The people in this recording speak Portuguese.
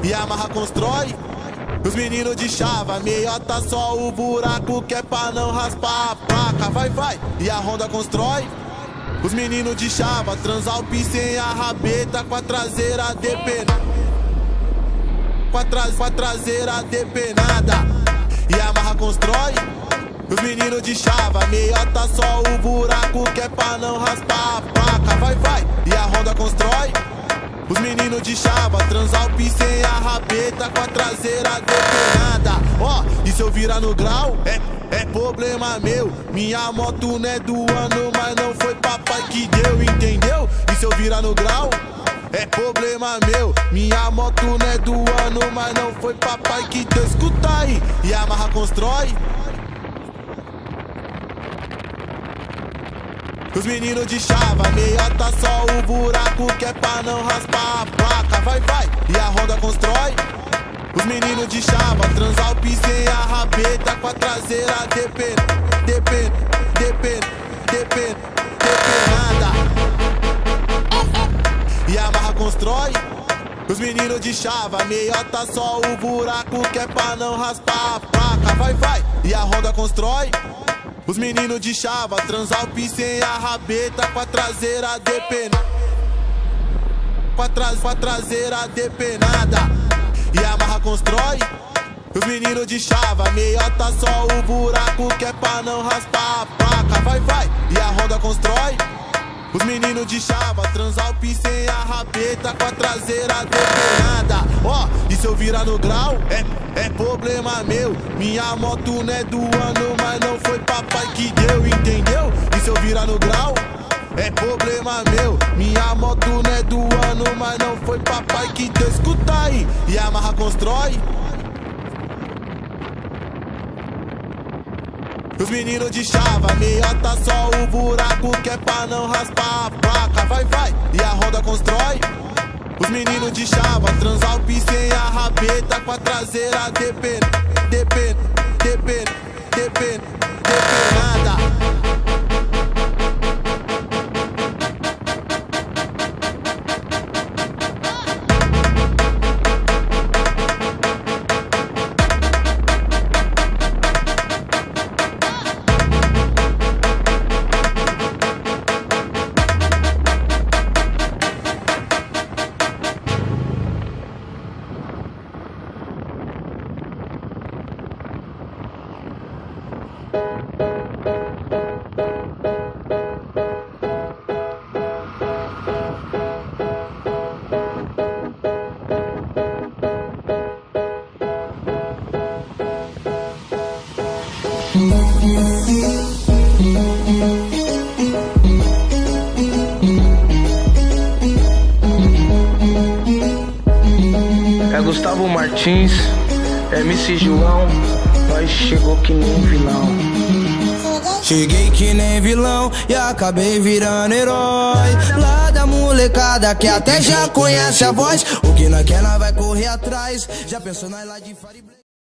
e amarra constrói. Os meninos de chava, meiota só o buraco que é pra não raspar a placa. Vai, e a Honda constrói. Os meninos de chava, transalp sem a rabeta com a traseira depenada. Com a traseira depenada e amarra constrói. Os meninos de chava, meiota só o buraco que é pra não raspar a placa. Vai, e a Honda constrói. Os meninos de chava, transalp sem a rabeta com a traseira depenada. Ó, e se eu virar no grau, é problema meu. Minha moto não é do ano, mas não foi papai que deu, entendeu? E se eu virar no grau, é problema meu. Minha moto não é do ano, mas não foi papai que deu. Escuta aí, e amarra constrói. Os meninos de chava, meiota só o buraco que é pra não raspar a placa. Vai, e a Honda constrói. Os meninos de chava, transalp sem a rabeta com a traseira depenada e amarra constrói. Os meninos de chava, meiota só o buraco que é pra não raspar a placa. Vai, e a Honda constrói. Os meninos de chava, transalp sem a rabeta com a traseira depenada. Com a traseira depenada e amarra constrói. Os meninos de chava, meiota só o buraco que é pra não raspar a placa. Vai, e a Honda constrói. Os meninos de chava, transalp sem a rabeta com a traseira depenada. Ó, e se eu virar no grau, é problema meu. Minha moto não é do ano, mas não foi papai que deu, entendeu? E se eu virar no grau, é problema meu. Minha moto não é do ano, mas não foi papai que deu. Escuta aí, e amarra constrói. Os meninos de chava, meiota só o buraco que é pra não raspar a placa. Vai, e a Honda constrói. Os meninos de chava, transalp sem a rabeta com a traseira depenada. É Gustavo Martins, MC João, nós chegou que nem vilão. Cheguei que nem vilão e acabei virando herói. Lá da molecada que até já conhece a voz. O que nós quer, nós vai correr atrás. Já pensou nós lá de Fari?